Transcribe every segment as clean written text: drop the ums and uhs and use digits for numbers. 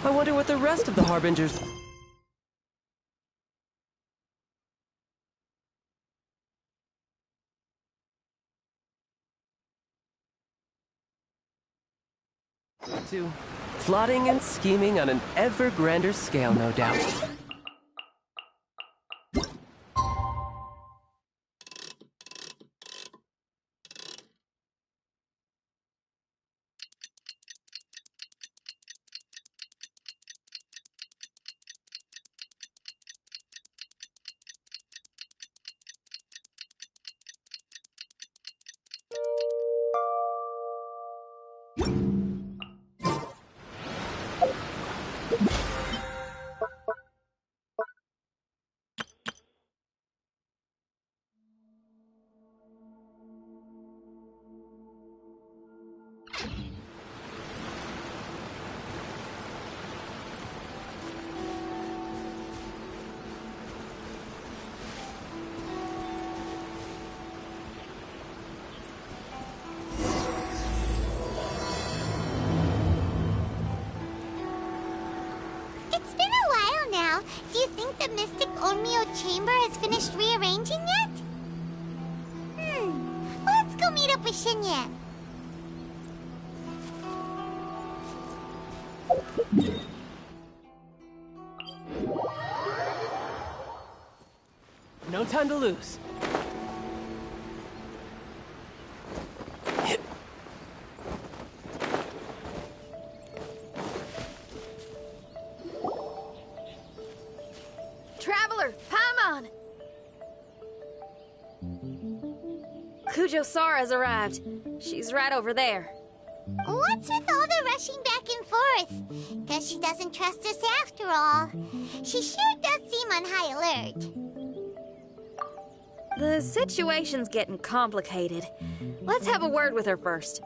I wonder what the rest of the Harbingers... to. Plotting and scheming on an ever grander scale, no doubt. Do you think the Mystic Onmyo Chamber has finished rearranging yet? Let's go meet up with Shinyan. No time to lose. Sara's arrived. She's right over there. What's with all the rushing back and forth? Guess she doesn't trust us after all. She sure does seem on high alert. The situation's getting complicated. Let's have a word with her first.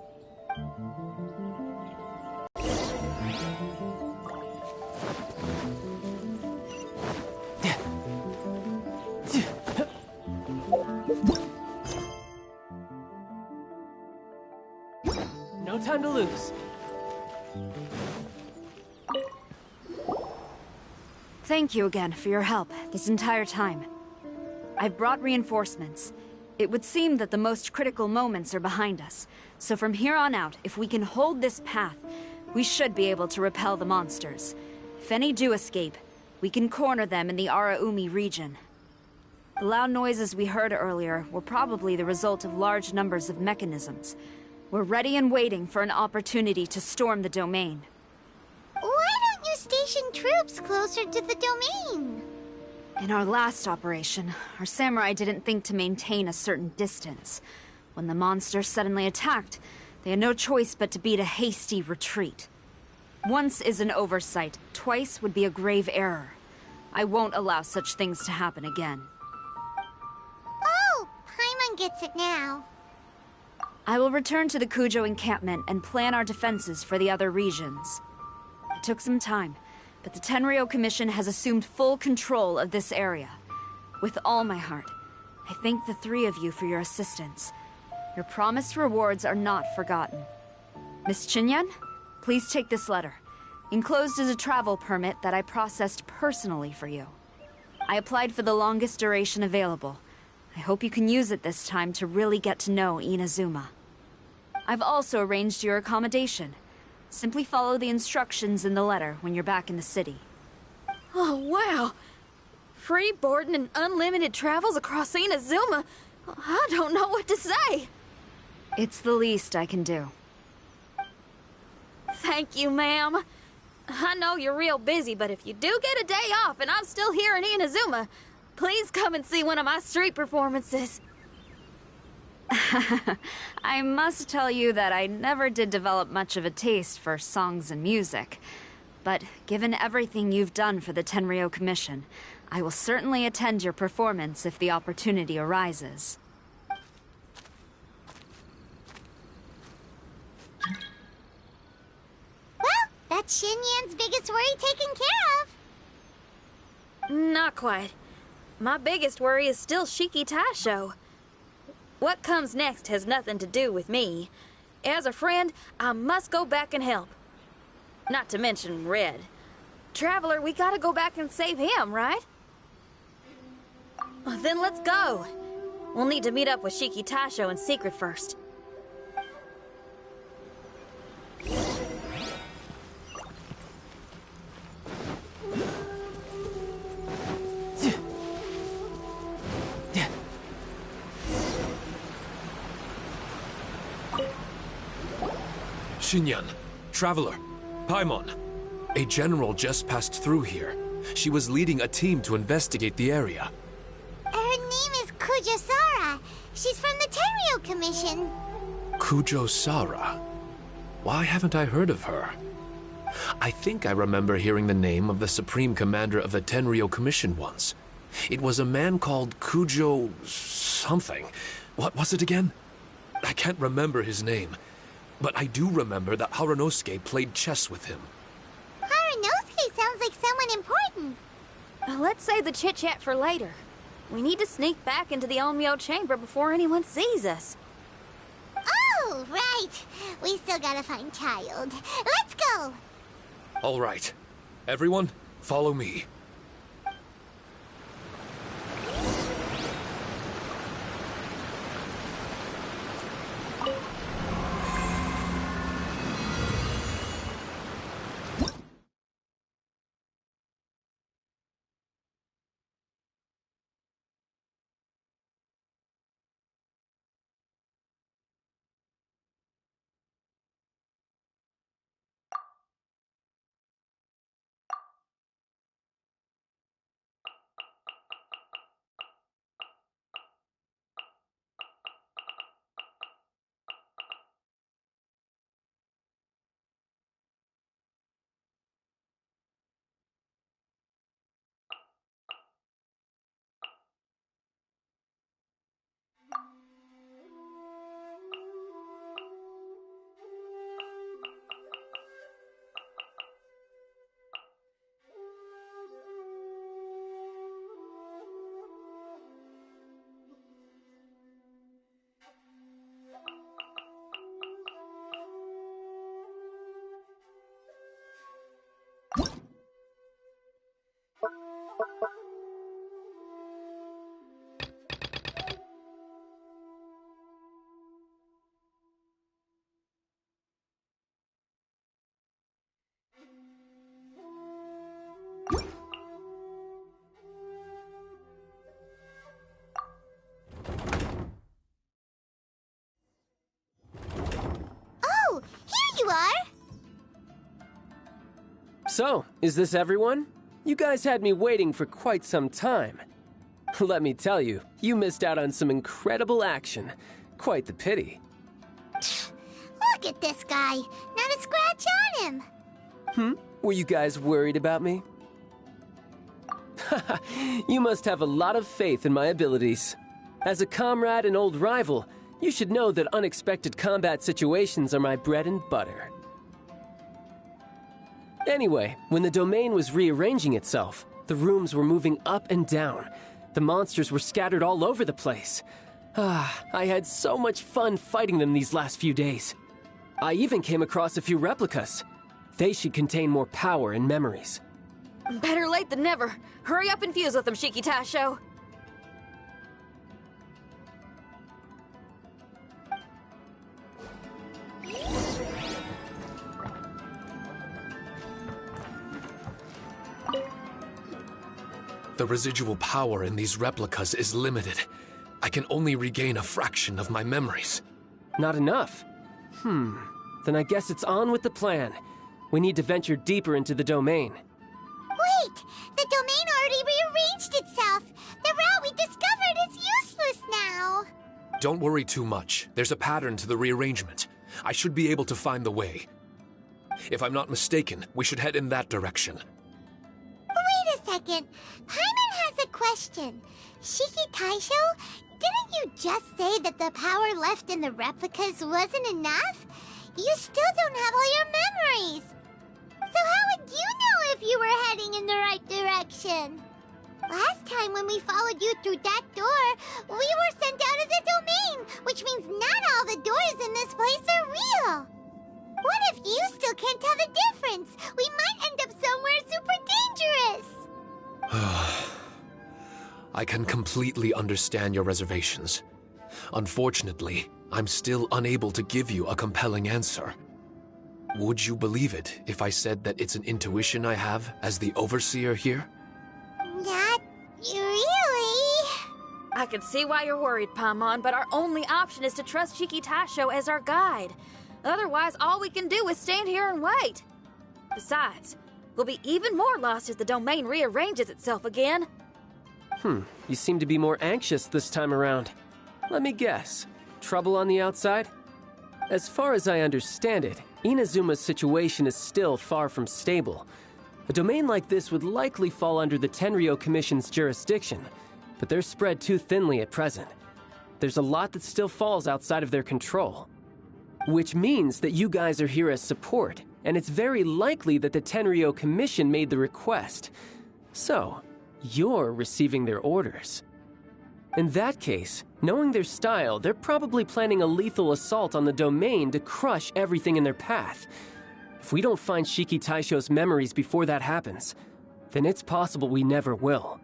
No time to lose. Thank you again for your help this entire time. I've brought reinforcements. It would seem that the most critical moments are behind us. So from here on out, if we can hold this path, we should be able to repel the monsters. If any do escape, we can corner them in the Araumi region. The loud noises we heard earlier were probably the result of large numbers of mechanisms. We're ready and waiting for an opportunity to storm the domain. Why don't you station troops closer to the domain? In our last operation, our samurai didn't think to maintain a certain distance. When the monsters suddenly attacked, they had no choice but to beat a hasty retreat. Once is an oversight, twice would be a grave error. I won't allow such things to happen again. Oh, Paimon gets it now. I will return to the Kujo encampment and plan our defenses for the other regions. It took some time, but the Tenryou Commission has assumed full control of this area. With all my heart, I thank the three of you for your assistance. Your promised rewards are not forgotten. Miss Chinyan, please take this letter. Enclosed is a travel permit that I processed personally for you. I applied for the longest duration available. I hope you can use it this time to really get to know Inazuma. I've also arranged your accommodation. Simply follow the instructions in the letter when you're back in the city. Oh, wow! Free boarding and unlimited travels across Inazuma? I don't know what to say! It's the least I can do. Thank you, ma'am. I know you're real busy, but if you do get a day off and I'm still here in Inazuma, please come and see one of my street performances. I must tell you that I never did develop much of a taste for songs and music. But given everything you've done for the Tenryou Commission, I will certainly attend your performance if the opportunity arises. Well, that's Shinyan's biggest worry taken care of. Not quite. My biggest worry is still Shiki Taisho. What comes next has nothing to do with me. As a friend, I must go back and help. Not to mention Red. Traveler, we gotta go back and save him, right? Then let's go. We'll need to meet up with Shiki Taisho in secret first. Xinyan, Traveler, Paimon. A general just passed through here. She was leading a team to investigate the area. Her name is Kujo-Sara. She's from the Tenryo Commission. Kujo-Sara? Why haven't I heard of her? I think I remember hearing the name of the Supreme Commander of the Tenryo Commission once. It was a man called Kujo... something. What was it again? I can't remember his name. But I do remember that Haranosuke played chess with him. Haranosuke sounds like someone important. Let's save the chit-chat for later. We need to sneak back into the Onmyo chamber before anyone sees us. Oh, right. We still gotta find Child. Let's go. All right. Everyone, follow me. Oh, here you are. So, is this everyone? You guys had me waiting for quite some time. Let me tell you, you missed out on some incredible action. Quite the pity. Look at this guy. Not a scratch on him. Were you guys worried about me? You must have a lot of faith in my abilities. As a comrade and old rival, you should know that unexpected combat situations are my bread and butter. Anyway, when the domain was rearranging itself, the rooms were moving up and down. The monsters were scattered all over the place. I had so much fun fighting them these last few days. I even came across a few replicas. They should contain more power and memories. Better late than never. Hurry up and fuse with them, Shiki Taisho. The residual power in these replicas is limited. I can only regain a fraction of my memories. Not enough? Then I guess it's on with the plan. We need to venture deeper into the domain. Wait! The domain already rearranged itself! The route we discovered is useless now! Don't worry too much. There's a pattern to the rearrangement. I should be able to find the way. If I'm not mistaken, we should head in that direction. Wait a second. Paimon has a question. Shiki Taisho, didn't you just say that the power left in the replicas wasn't enough? You still don't have all your memories. So how would you know if you were heading in the right direction? Last time when we followed you through that door, we were sent out of the domain, which means not all the doors in this place are real. What if you still can't tell the difference? We might end up somewhere super I can completely understand your reservations. Unfortunately, I'm still unable to give you a compelling answer. Would you believe it if I said that it's an intuition I have as the overseer here? Not really. I can see why you're worried, Paimon, but our only option is to trust Shiki Taisho as our guide. Otherwise, all we can do is stand here and wait. Besides, we'll be even more lost as the domain rearranges itself again. You seem to be more anxious this time around. Let me guess. Trouble on the outside? As far as I understand it, Inazuma's situation is still far from stable. A domain like this would likely fall under the Tenryou Commission's jurisdiction, but they're spread too thinly at present. There's a lot that still falls outside of their control. Which means that you guys are here as support, and it's very likely that the Tenryou Commission made the request. So, you're receiving their orders. In that case, knowing their style, they're probably planning a lethal assault on the domain to crush everything in their path. If we don't find Shiki Taisho's memories before that happens, then it's possible we never will.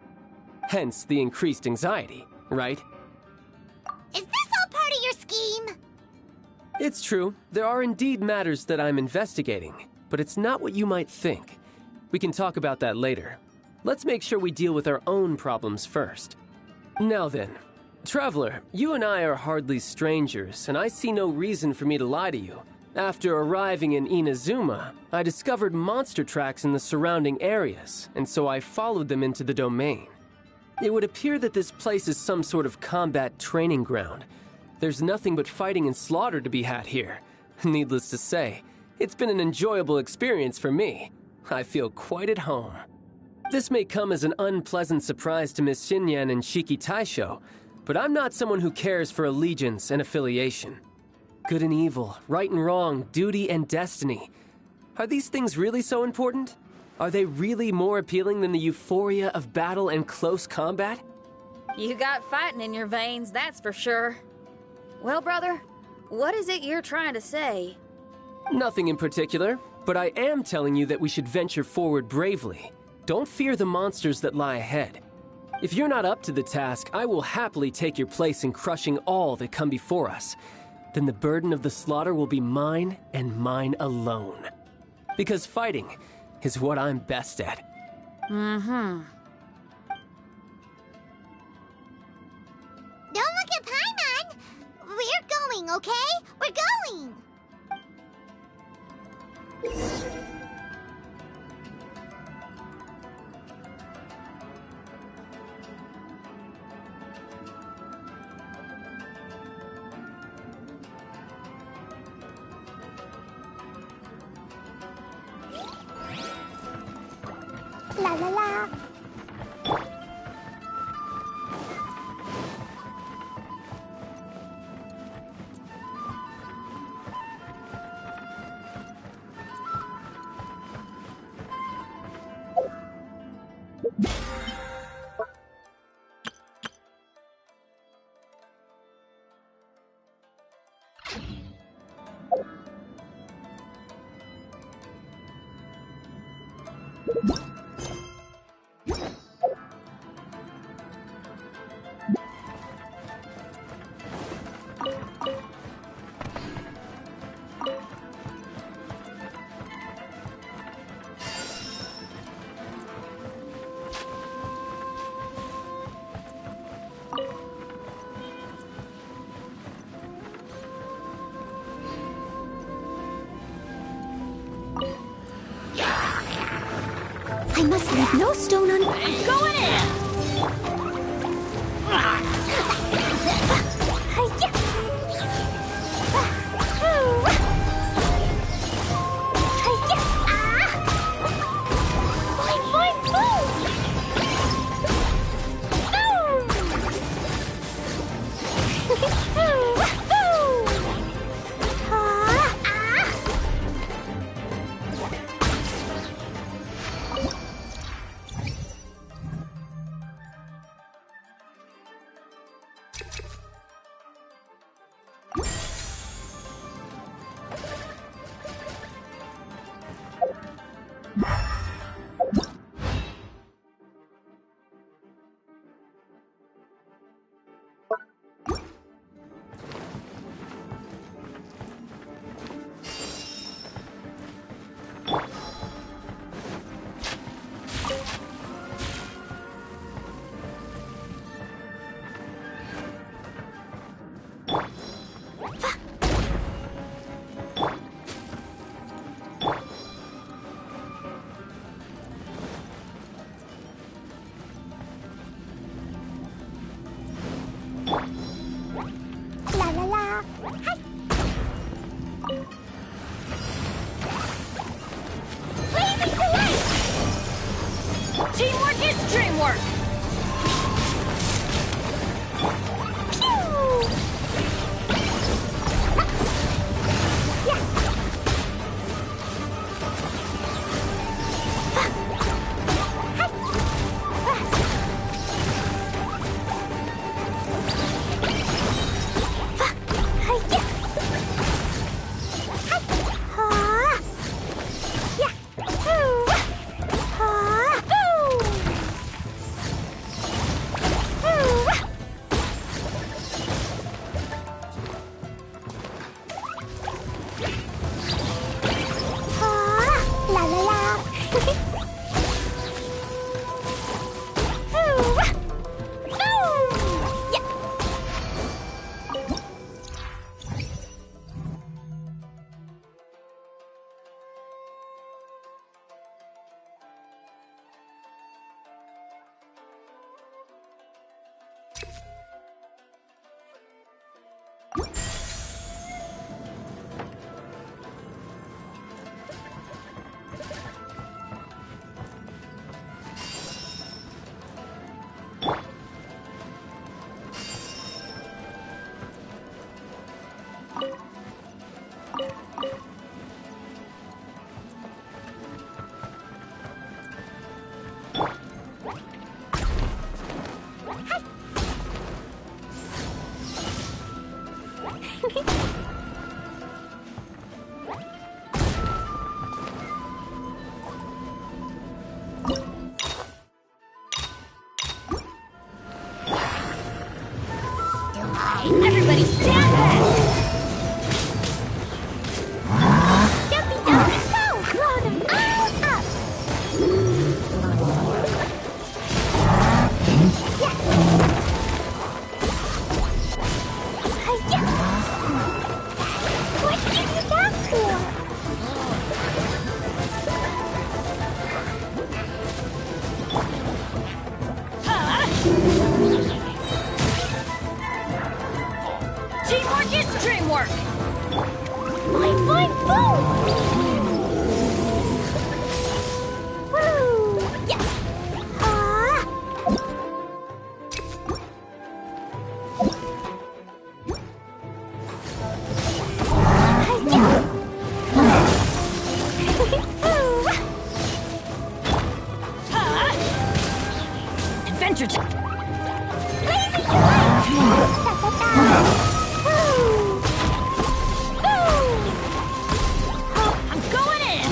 Hence the increased anxiety, right? Is this all part of your scheme? It's true, there are indeed matters that I'm investigating, but it's not what you might think. We can talk about that later. Let's make sure we deal with our own problems first. Now then, Traveler, you and I are hardly strangers, and I see no reason for me to lie to you. After arriving in Inazuma, I discovered monster tracks in the surrounding areas, and so I followed them into the domain. It would appear that this place is some sort of combat training ground. There's nothing but fighting and slaughter to be had here. Needless to say, it's been an enjoyable experience for me. I feel quite at home. This may come as an unpleasant surprise to Miss Xinyan and Shiki Taisho, but I'm not someone who cares for allegiance and affiliation. Good and evil, right and wrong, duty and destiny. Are these things really so important? Are they really more appealing than the euphoria of battle and close combat? You got fighting in your veins, that's for sure. Well, brother, what is it you're trying to say? Nothing in particular, but I am telling you that we should venture forward bravely. Don't fear the monsters that lie ahead. If you're not up to the task, I will happily take your place in crushing all that come before us. Then the burden of the slaughter will be mine and mine alone. Because fighting is what I'm best at. Don't look at Paimon! We're going, okay? We're going! La la la! I must leave no stone unturned. Going in! work! Everybody stand back! Jumpy, jumpy, go! Blow them all up! What did you that for? Teamwork is dreamwork! Boing, boing, boom! Woo! Yeah! Adventure time! Lazy delight! Woo! I'm going in!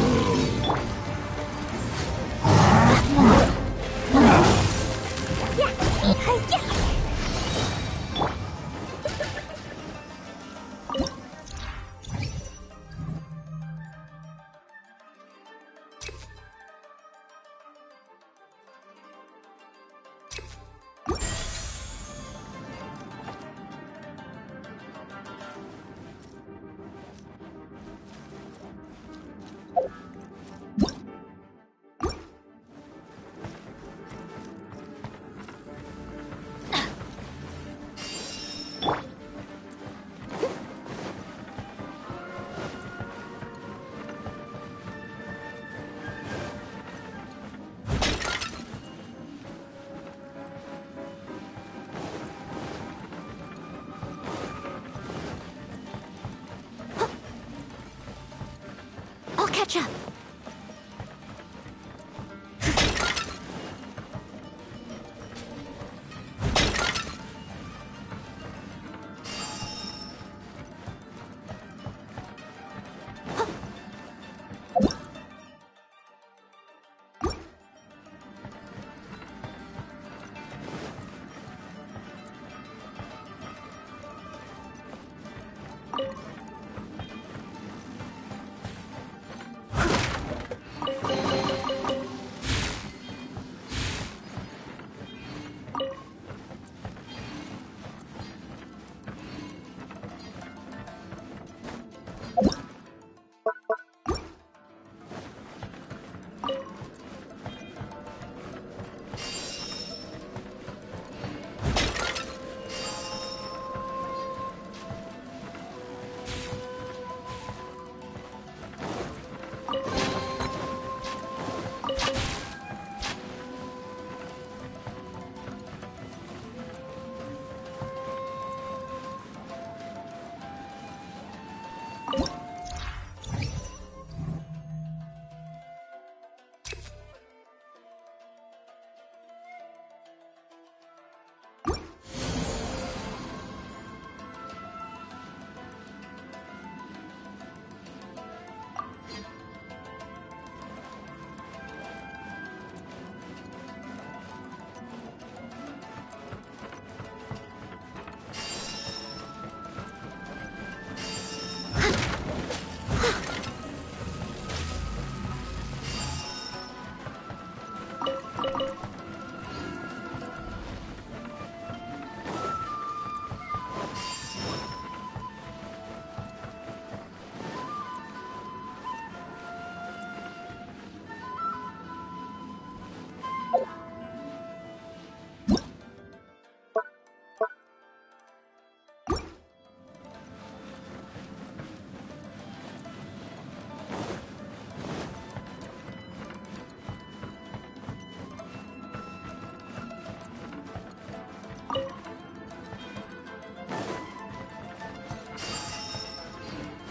I'll catch up.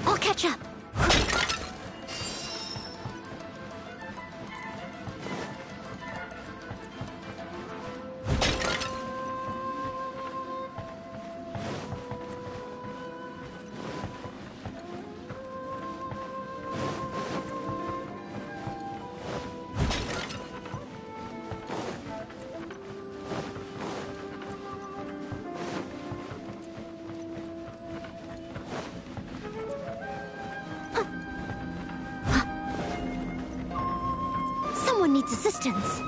I'll catch up. Someone needs assistance.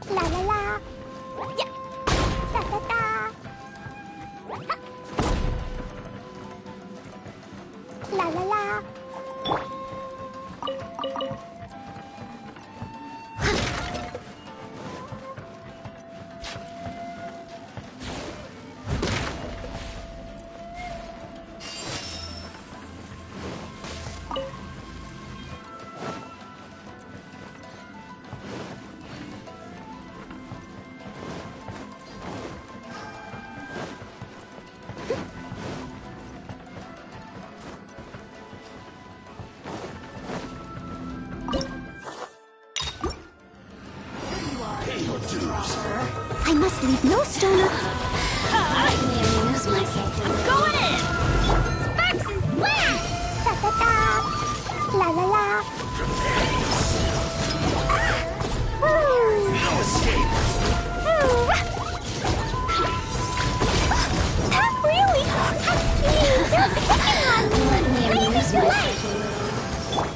La la la. Yeah. Da da da. La la la. I must leave no stone Amuse myself. I'm going in! Sparks and flash! Da da da. La la la. No escape! That really? They're picking on me. Let me amuse myself.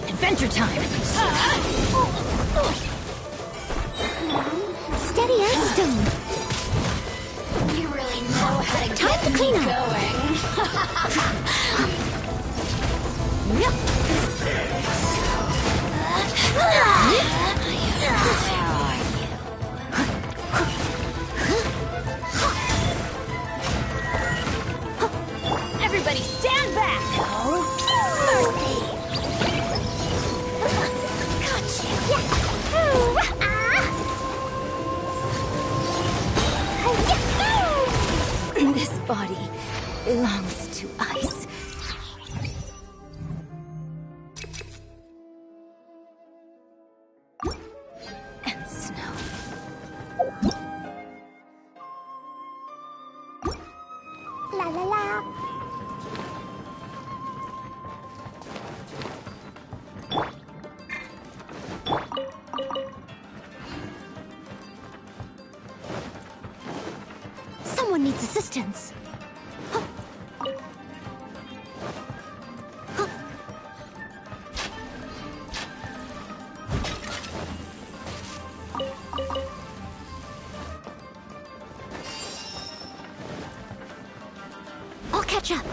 Adventure time! Steady as stone. You really know how to Time get to me clean up. going. Everybody stand back! Mercy. needs assistance. I'll catch up.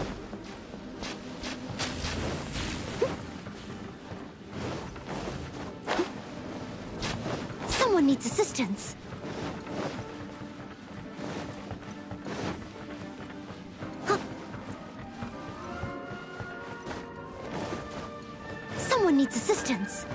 Someone needs assistance. Someone needs assistance.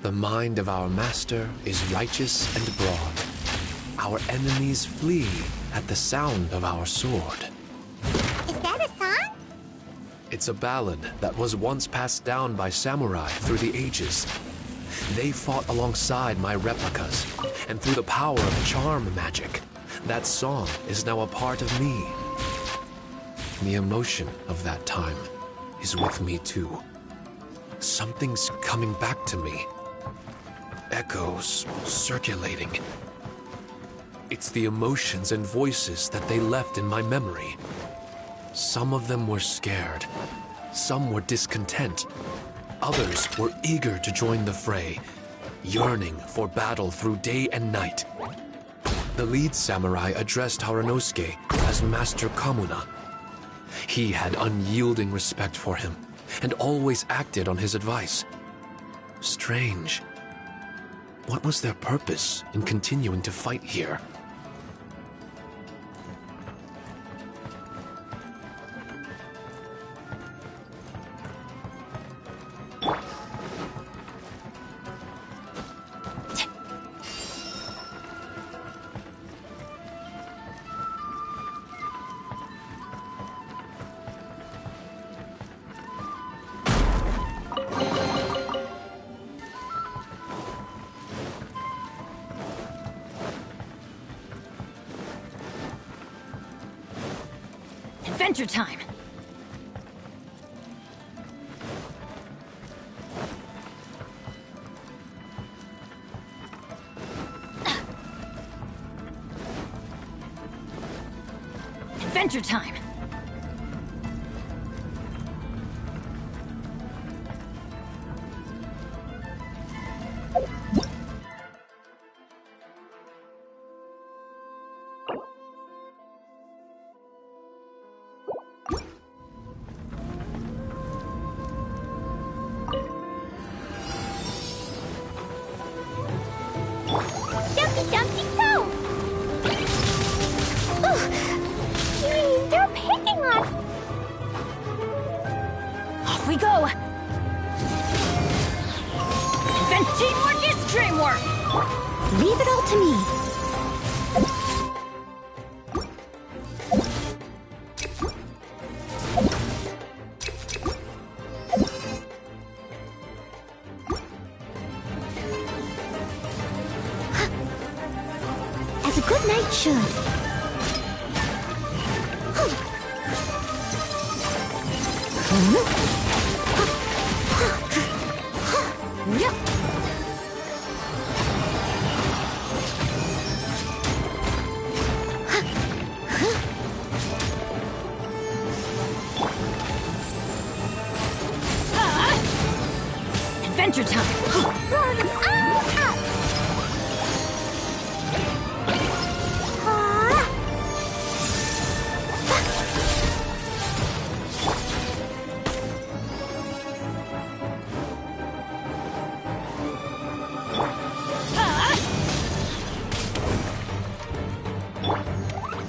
The mind of our master is righteous and broad. Our enemies flee at the sound of our sword. Is that a song? It's a ballad that was once passed down by samurai through the ages. They fought alongside my replicas, and through the power of charm magic, that song is now a part of me. The emotion of that time is with me too. Something's coming back to me. Echoes circulating. It's the emotions and voices that they left in my memory. Some of them were scared. Some were discontent. Others were eager to join the fray, yearning for battle through day and night. The lead samurai addressed Haranosuke as Master Kamuna. He had unyielding respect for him, and always acted on his advice. Strange. What was their purpose in continuing to fight here? Adventure time! Adventure time! Jumpy, jumpy, go! They're picking us! Off we go! Teamwork is dreamwork! Leave it all to me. As a good knight should. Adventure time!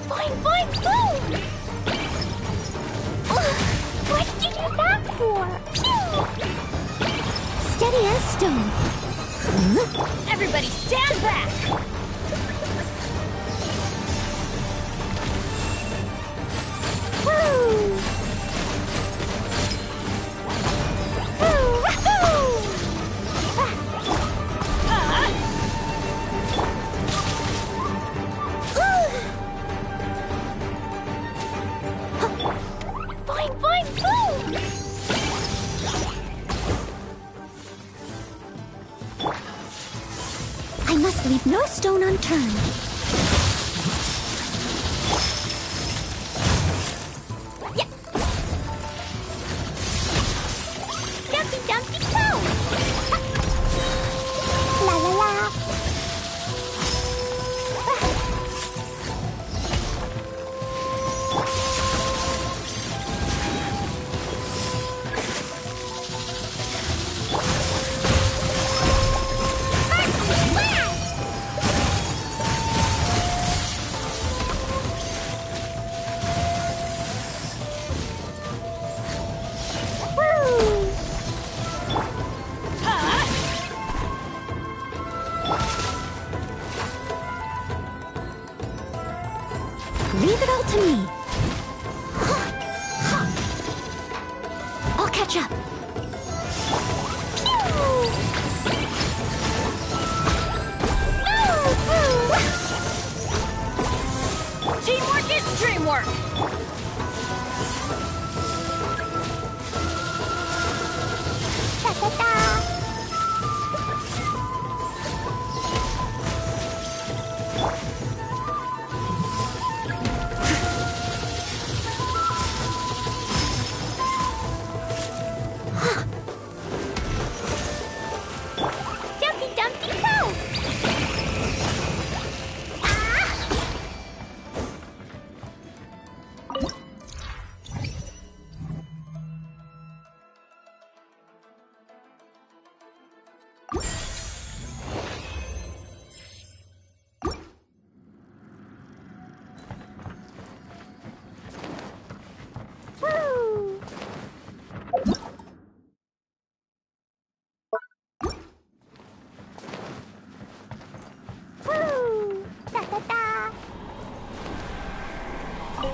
Fine, fine, boom! pretty as stone. Everybody stand back! Woo! Boing, boing, boom! I must leave no stone unturned. Yeah. Dumpty dumpty go! La la la. Leave it all to me. I'll catch up. Teamwork is dreamwork! Da da da. Dumpty dumpty go! Ah! Woo! Woo! Da da da! Woo!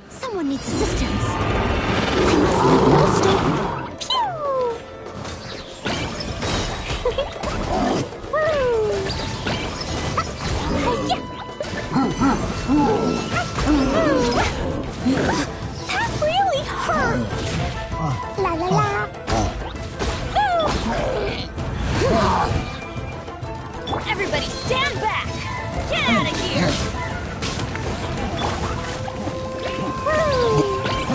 Someone needs assistance. I must leave no stone. That really hurt. La la la. Everybody stand back! Get out of here! Woo!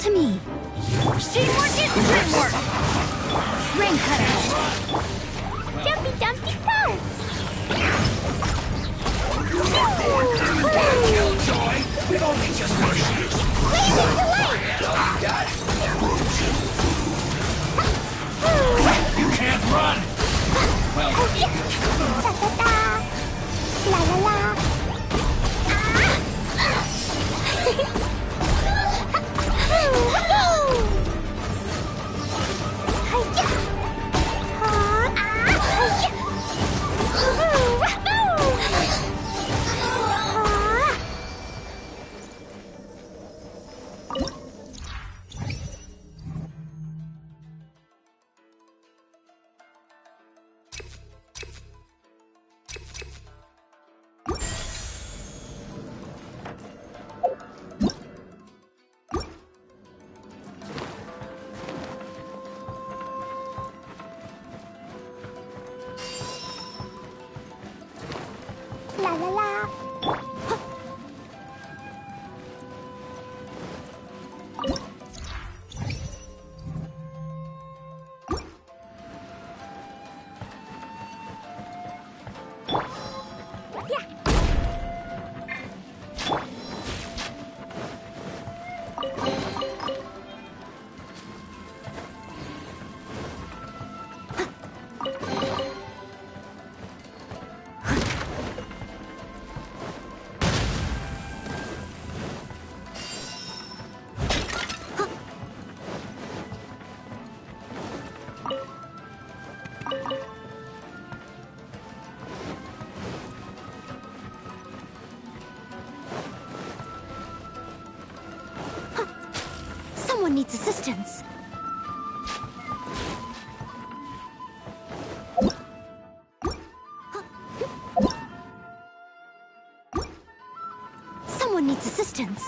to me. Teamwork is dreamwork! Rain cutter! Jumpy Dumpty Go! Killjoy! We've only just pushed. Blazing delight! You can't run! Well, Da da da! La la la! La la la. Someone needs assistance. Someone needs assistance.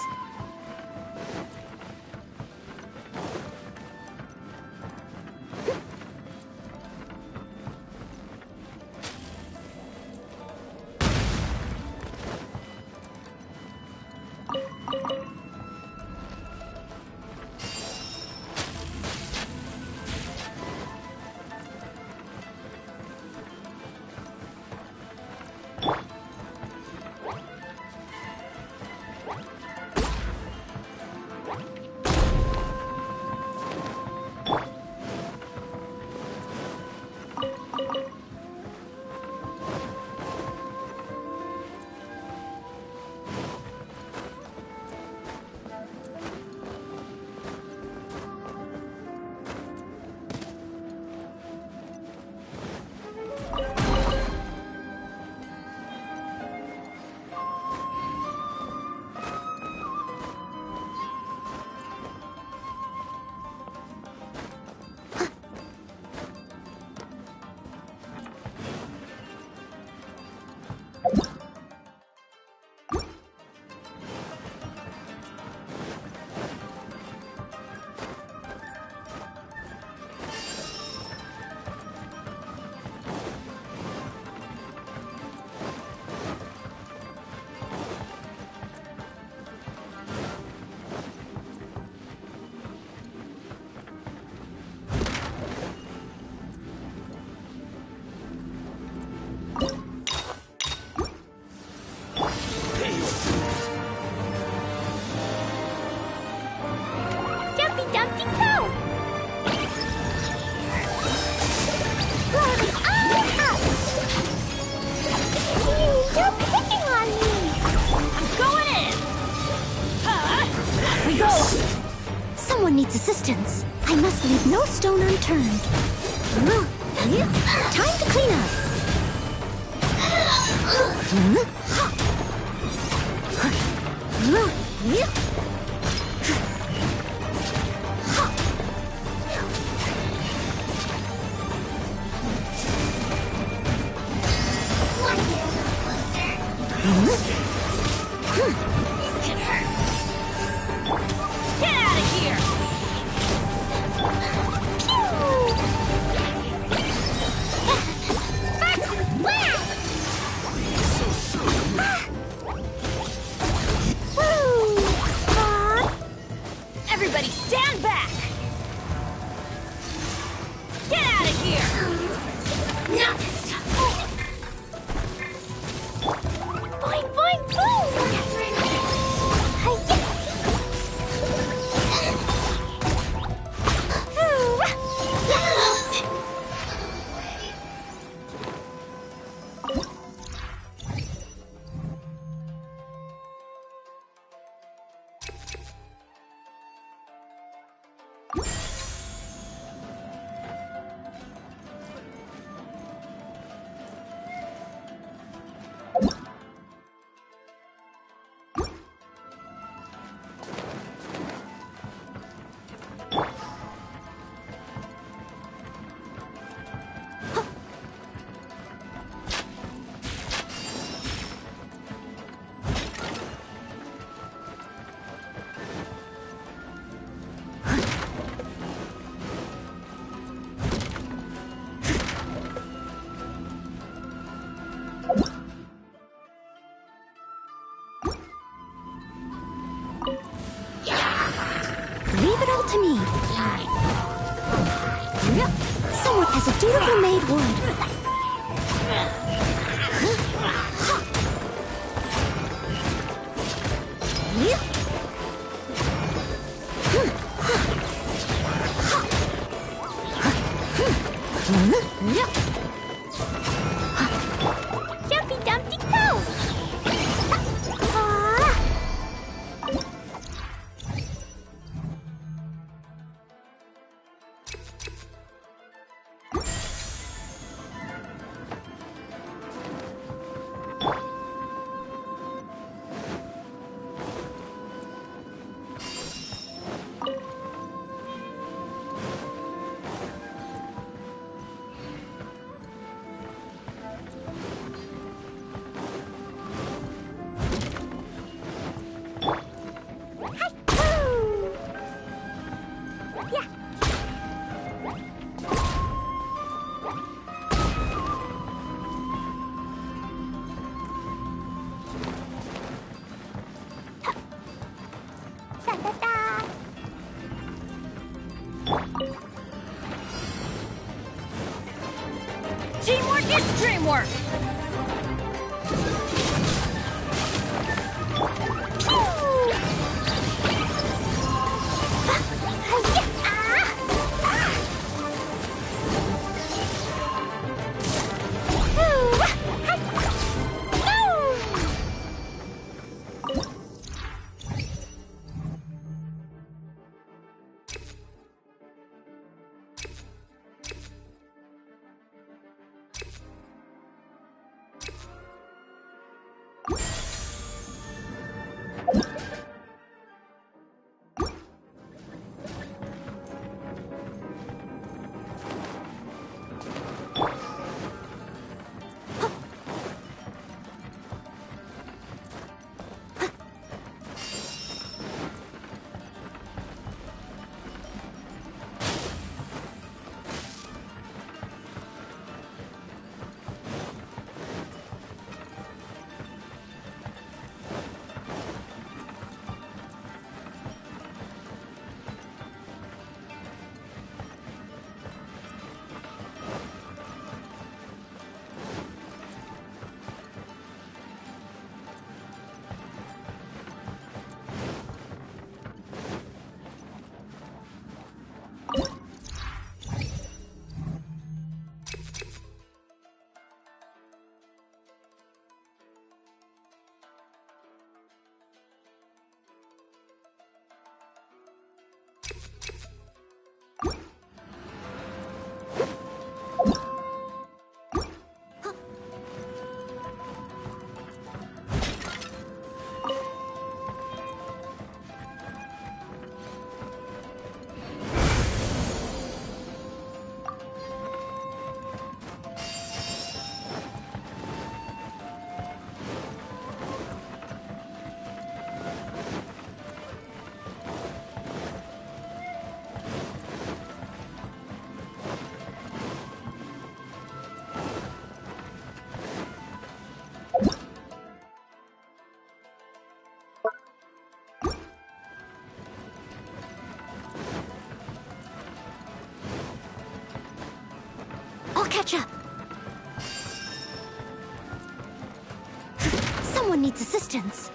Someone needs assistance. I must leave no stone unturned. Time to clean up. Everybody stand back! Get out of here! Not this time. Boing, boing, boom! Leave it all to me. Someone as a dutiful maid would. Jumpy Dumpty Go! Teamwork is dreamwork! catch up. Someone needs assistance.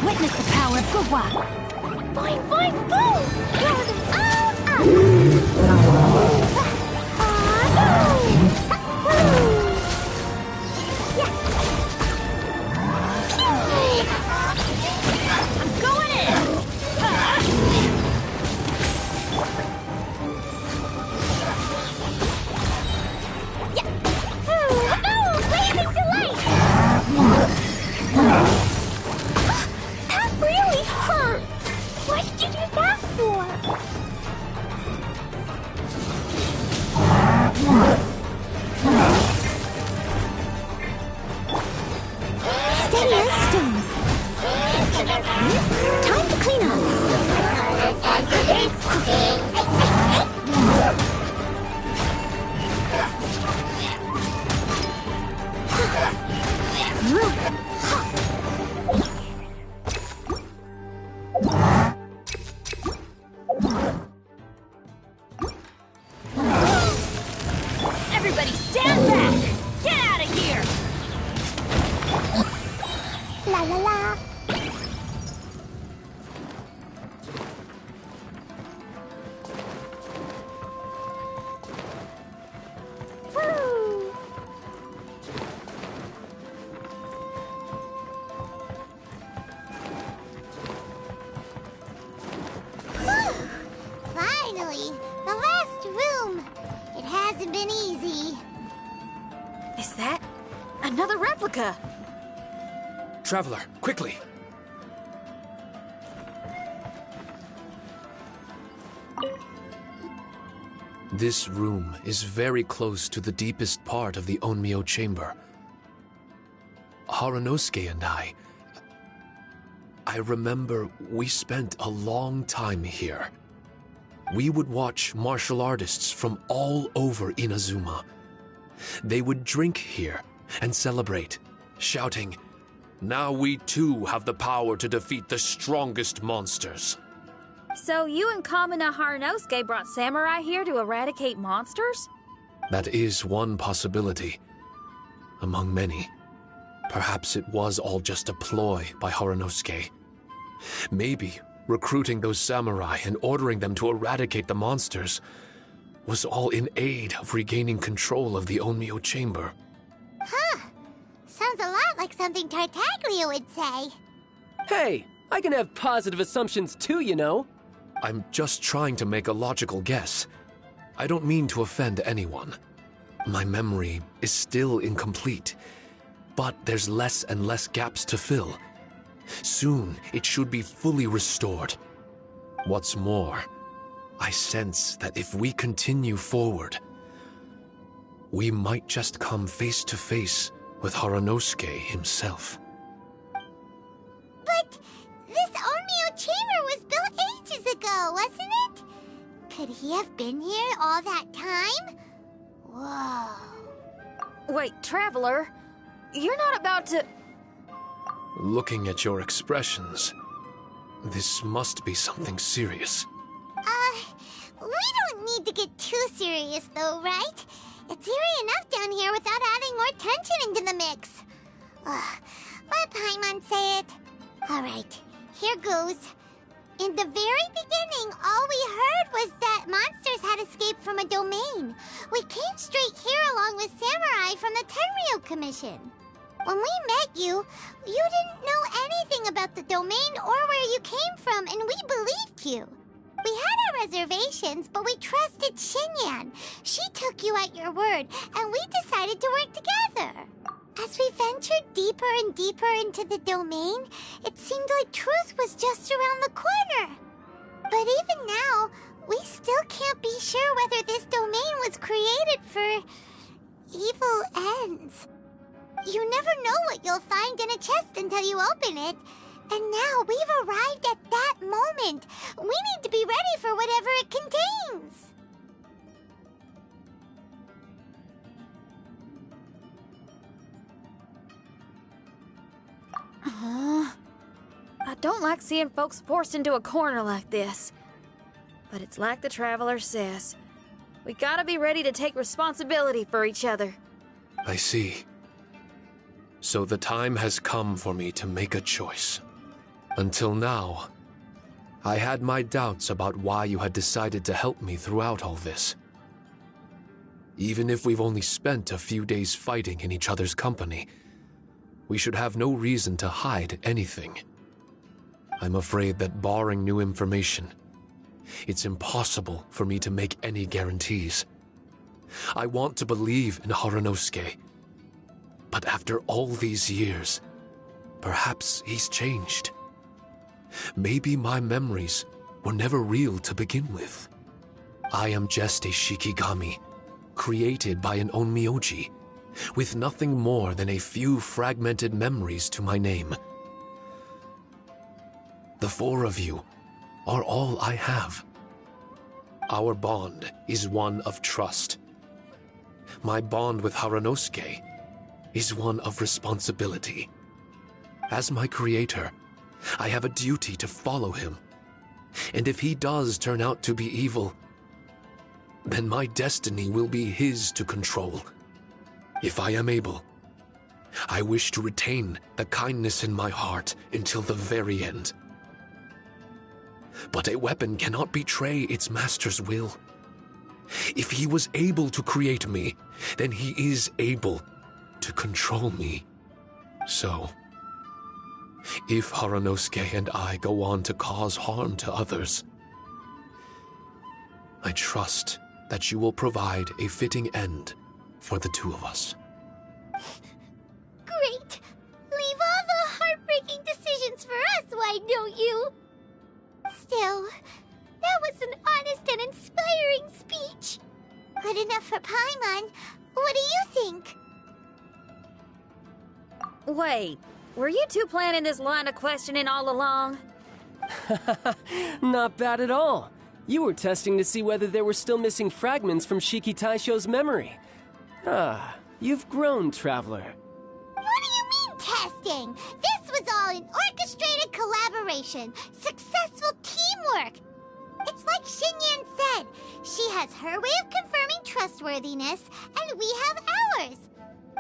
Witness the power of Gugwa. Boing, boing, boom! I'm going in! Blazing delight! That really hurt! What did you do that for? Steady as stone. Time to clean Everybody stand back! Get out of here! La la la. Woo! Whew! Finally, the last room. It hasn't been easy. Is that another replica? Traveler, quickly! This room is very close to the deepest part of the Onmyo chamber. Harunosuke and I remember we spent a long time here. We would watch martial artists from all over Inazuma. They would drink here and celebrate, shouting, "Now we too have the power to defeat the strongest monsters." So you and Kamina Harunosuke brought samurai here to eradicate monsters? That is one possibility, among many. Perhaps it was all just a ploy by Harunosuke. Maybe recruiting those samurai and ordering them to eradicate the monsters was all in aid of regaining control of the Onmyo chamber. Huh. Sounds a lot like something Tartaglia would say. Hey, I can have positive assumptions too, you know. I'm just trying to make a logical guess. I don't mean to offend anyone. My memory is still incomplete, But there's less and less gaps to fill. Soon, it should be fully restored. What's more, I sense that if we continue forward, we might just come face to face with Haranosuke himself. But this Onmyo chamber was built ages ago, wasn't it? Could he have been here all that time? Whoa. Wait, Traveler, you're not about to... Looking at your expressions, this must be something serious. We don't need to get too serious though, right? It's eerie enough down here without adding more tension into the mix. Let Paimon say it. Alright, here goes. In the very beginning, all we heard was that monsters had escaped from a domain. We came straight here along with Samurai from the Tenryou Commission. When we met you, you didn't know anything about the domain or where you came from, and we believed you. We had our reservations, but we trusted Xinyan. She took you at your word, and we decided to work together. As we ventured deeper and deeper into the domain, it seemed like truth was just around the corner. But even now, we still can't be sure whether this domain was created for evil ends. You never know what you'll find in a chest until you open it. And now we've arrived at that moment. We need to be ready for whatever it contains. I don't like seeing folks forced into a corner like this. But it's like the Traveler says. We gotta be ready to take responsibility for each other. I see. So the time has come for me to make a choice. Until now, I had my doubts about why you had decided to help me throughout all this. Even if we've only spent a few days fighting in each other's company, we should have no reason to hide anything. I'm afraid that barring new information, it's impossible for me to make any guarantees. I want to believe in Haranosuke, but after all these years, perhaps he's changed. Maybe my memories were never real to begin with. I am just a Shikigami, created by an Onmyoji, with nothing more than a few fragmented memories to my name. The four of you are all I have. Our bond is one of trust. My bond with Haranosuke is one of responsibility. As my creator, I have a duty to follow him. And if he does turn out to be evil, then my destiny will be his to control. If I am able, I wish to retain the kindness in my heart until the very end. But a weapon cannot betray its master's will. If he was able to create me, then he is able to control me. So, if Haranosuke and I go on to cause harm to others, I trust that you will provide a fitting end for the two of us. Great! Leave all the heartbreaking decisions for us, why don't you? Still, that was an honest and inspiring speech. Good enough for Paimon. What do you think? Wait, were you two planning this line of questioning all along? Not bad at all. You were testing to see whether there were still missing fragments from Shiki Taisho's memory. Ah, you've grown, Traveler. What do you mean, testing? This was all an orchestrated collaboration. Successful teamwork. It's like Xinyan said. She has her way of confirming trustworthiness, and we have ours.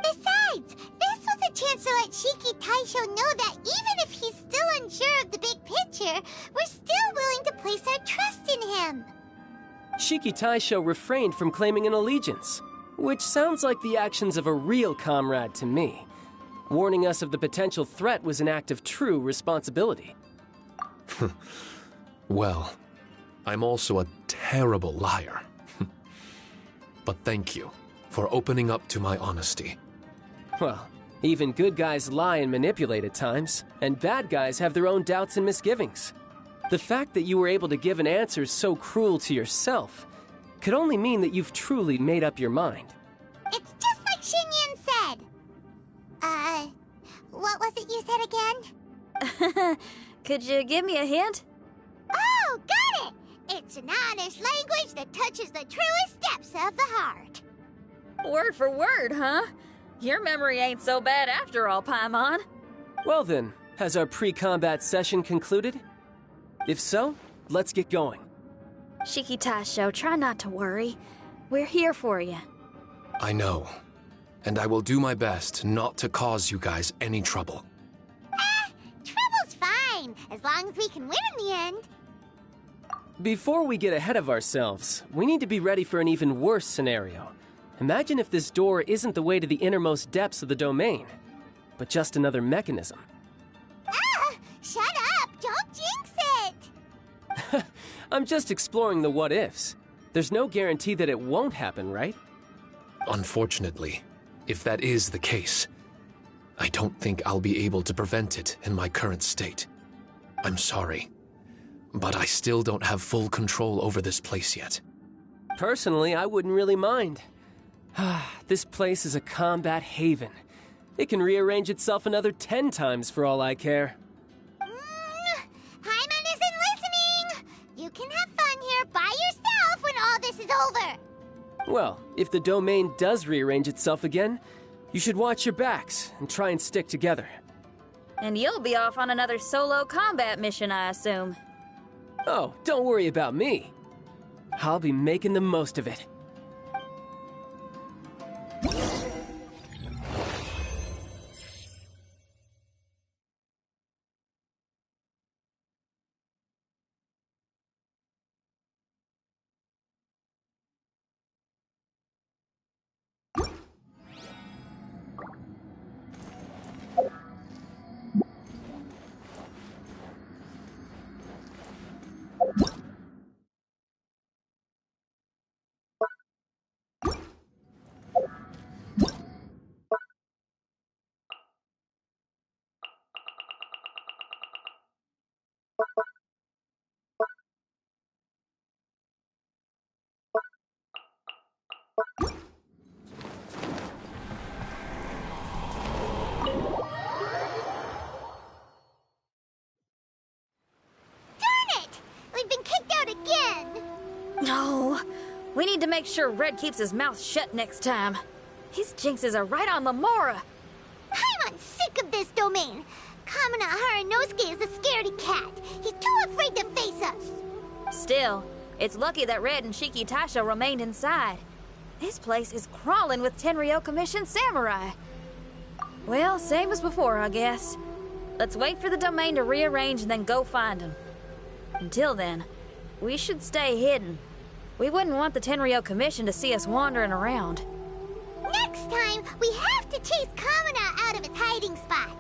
Besides, this was a chance to let Shiki Taisho know that even if he's still unsure of the big picture, we're still willing to place our trust in him. Shiki Taisho refrained from claiming an allegiance, which sounds like the actions of a real comrade to me. Warning us of the potential threat was an act of true responsibility. Well, I'm also a terrible liar. But thank you for opening up to my honesty. Well, Even good guys lie and manipulate at times, and bad guys have their own doubts and misgivings. The fact that you were able to give an answer so cruel to yourself could only mean that you've truly made up your mind. It's just like Xinyan said. What was it you said again? Could you give me a hint? Oh, got it! It's an honest language that touches the truest depths of the heart. Word for word, huh? Your memory ain't so bad after all, Paimon. Well then, has our pre-combat session concluded? If so, let's get going. Shiki Taisho, try not to worry. We're here for you. I know. And I will do my best not to cause you guys any trouble. Trouble's fine, as long as we can win in the end. Before we get ahead of ourselves, we need to be ready for an even worse scenario. Imagine if this door isn't the way to the innermost depths of the domain, but just another mechanism. Shut up! Don't jinx it! I'm just exploring the what-ifs. There's no guarantee that it won't happen, right? Unfortunately, if that is the case, I don't think I'll be able to prevent it in my current state. I'm sorry, but I still don't have full control over this place yet. Personally, I wouldn't really mind. This place is a combat haven. It can rearrange itself another 10 times for all I care. Paimon isn't listening! You can have fun here by yourself when all this is over! Well, if the domain does rearrange itself again, you should watch your backs and try and stick together. And you'll be off on another solo combat mission, I assume. Oh, don't worry about me. I'll be making the most of it. No, we need to make sure Red keeps his mouth shut next time. His jinxes are right on Lamora. I'm sick of this domain. Kamina Haranosuke is a scaredy cat. He's too afraid to face us. Still, it's lucky that Red and Shiki Taisho remained inside. This place is crawling with Tenryo Commission samurai. Well, same as before, I guess. Let's wait for the domain to rearrange and then go find them. Until then, we should stay hidden. We wouldn't want the Tenryo Commission to see us wandering around. Next time, we have to chase Kamina out of his hiding spot.